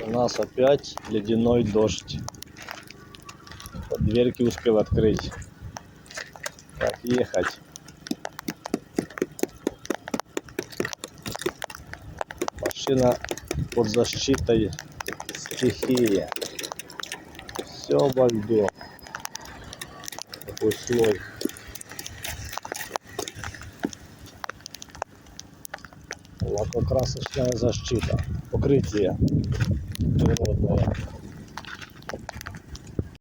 У нас опять ледяной дождь. Дверки успел открыть. Как ехать? Машина под защитой стихии. Все во льду. Такой слой. Лакокрасочная защита. Покрытие природное.